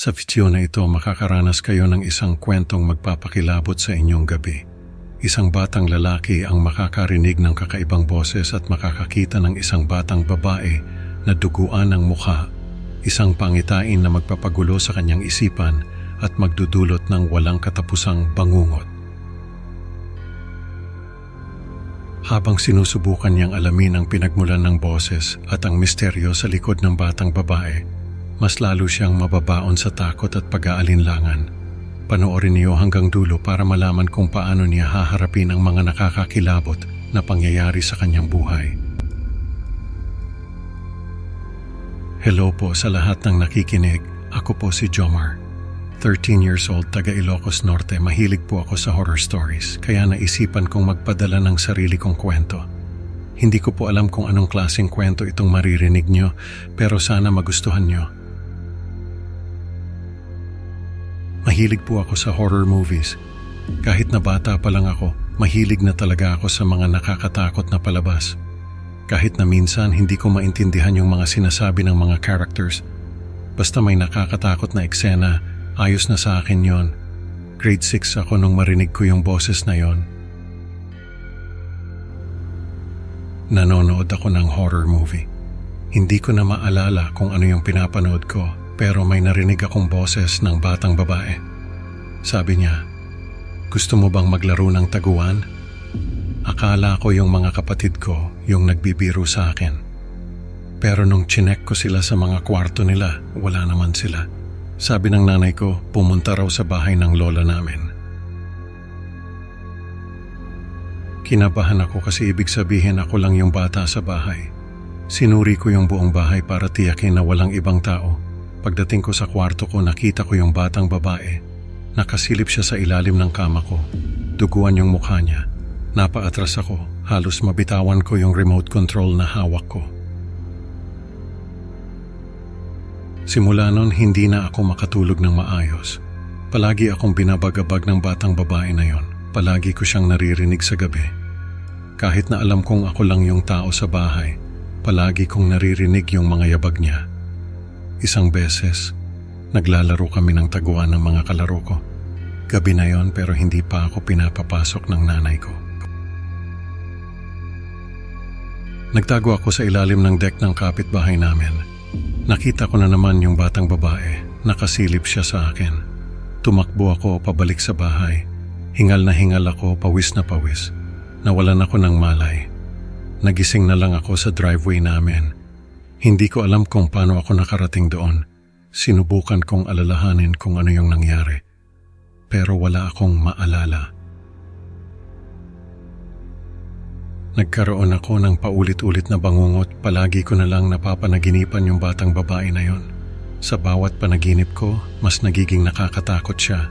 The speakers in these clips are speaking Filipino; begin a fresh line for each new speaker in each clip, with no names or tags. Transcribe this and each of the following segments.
Sa video na ito, makakaranas kayo ng isang kwentong magpapakilabot sa inyong gabi. Isang batang lalaki ang makakarinig ng kakaibang boses at makakakita ng isang batang babae na duguan ng mukha. Isang pangitain na magpapagulo sa kanyang isipan at magdudulot ng walang katapusang bangungot. Habang sinusubukan niyang alamin ang pinagmulan ng boses at ang misteryo sa likod ng batang babae, mas lalo siyang mababaon sa takot at pag-aalinlangan. Panoorin niyo hanggang dulo para malaman kung paano niya haharapin ang mga nakakakilabot na pangyayari sa kanyang buhay. Hello po sa lahat ng nakikinig. Ako po si Jomar. 13 years old, taga Ilocos Norte. Mahilig po ako sa horror stories, kaya naisipan kong magpadala ng sarili kong kwento. Hindi ko po alam kung anong klaseng kwento itong maririnig nyo, pero sana magustuhan nyo. Mahilig po ako sa horror movies. Kahit na bata pa lang ako, mahilig na talaga ako sa mga nakakatakot na palabas. Kahit na minsan hindi ko maintindihan yung mga sinasabi ng mga characters. Basta may nakakatakot na eksena, ayos na sa akin yon. Grade 6 ako nung marinig ko yung boses na yon. Nanonood ako ng horror movie. Hindi ko na maalala kung ano yung pinapanood ko, pero may narinig akong boses ng batang babae. Sabi niya, "Gusto mo bang maglaro ng taguan?" Akala ko yung mga kapatid ko yung nagbibiro sa akin. Pero nung chinek ko sila sa mga kwarto nila, wala naman sila. Sabi ng nanay ko, pumunta raw sa bahay ng lola namin. Kinabahan ako kasi ibig sabihin ako lang yung bata sa bahay. Sinuri ko yung buong bahay para tiyakin na walang ibang tao. Pagdating ko sa kwarto ko, nakita ko yung batang babae. Nakasilip siya sa ilalim ng kama ko. Duguan yung mukha niya. Napaatras ako, halos mabitawan ko yung remote control na hawak ko. Simula nun, hindi na ako makatulog ng maayos. Palagi akong binabagabag ng batang babae na yon. Palagi ko siyang naririnig sa gabi. Kahit na alam kong ako lang yung tao sa bahay, palagi kong naririnig yung mga yabag niya. Isang beses, naglalaro kami ng taguan ng mga kalaro ko. Gabi na yon, pero hindi pa ako pinapapasok ng nanay ko. Nagtago ako sa ilalim ng deck ng kapitbahay namin. Nakita ko na naman yung batang babae. Nakasilip siya sa akin. Tumakbo ako pabalik sa bahay. Hingal na hingal ako, pawis na pawis. Nawalan ako ng malay. Nagising na lang ako sa driveway namin. Hindi ko alam kung paano ako nakarating doon. Sinubukan kong alalahanin kung ano yung nangyari. Pero wala akong maalala. Nagkaroon ako ng paulit-ulit na bangungot. Palagi ko na lang napapanaginipan yung batang babae na yon. Sa bawat panaginip ko, mas nagiging nakakatakot siya.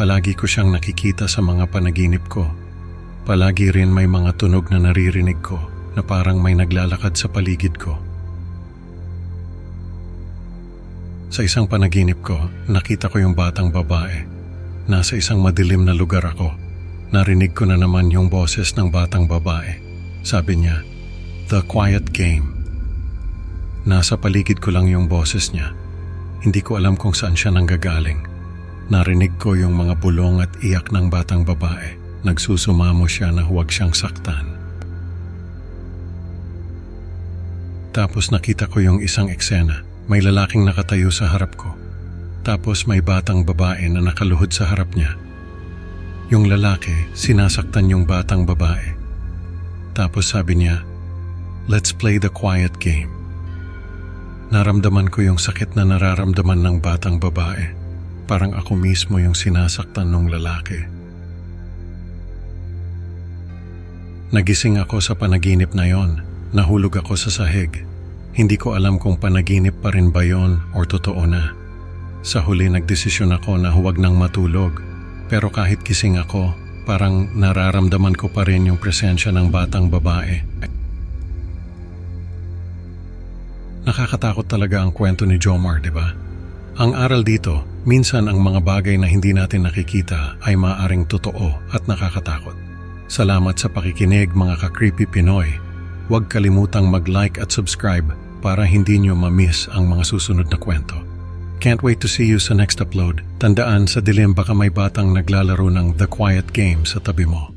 Palagi ko siyang nakikita sa mga panaginip ko. Palagi rin may mga tunog na naririnig ko na parang may naglalakad sa paligid ko. Sa isang panaginip ko, nakita ko yung batang babae. Nasa isang madilim na lugar ako. Narinig ko na naman yung boses ng batang babae. Sabi niya, "The Quiet Game." Nasa paligid ko lang yung boses niya. Hindi ko alam kung saan siya nanggagaling. Narinig ko yung mga bulong at iyak ng batang babae. Nagsusumamo siya na huwag siyang saktan. Tapos nakita ko yung isang eksena. May lalaking nakatayo sa harap ko. Tapos may batang babae na nakaluhod sa harap niya. Yung lalaki, sinasaktan yung batang babae. Tapos sabi niya, "Let's play the quiet game." Naramdaman ko yung sakit na nararamdaman ng batang babae. Parang ako mismo yung sinasaktan ng lalaki. Nagising ako sa panaginip na yon. Nahulog ako sa sahig. Hindi ko alam kung panaginip pa rin ba yon o totoo na. Sa huli nagdesisyon ako na huwag nang matulog. Pero kahit gising ako, parang nararamdaman ko pa rin yung presensya ng batang babae. Nakakatakot talaga ang kwento ni Jomar, di ba? Ang aral dito, minsan ang mga bagay na hindi natin nakikita ay maaaring totoo at nakakatakot. Salamat sa pakikinig mga ka-Creepy Pinoy. Huwag kalimutang mag-like at subscribe para hindi nyo ma-miss ang mga susunod na kwento. Can't wait to see you sa next upload. Tandaan, sa dilim baka may batang naglalaro ng The Quiet Game sa tabi mo.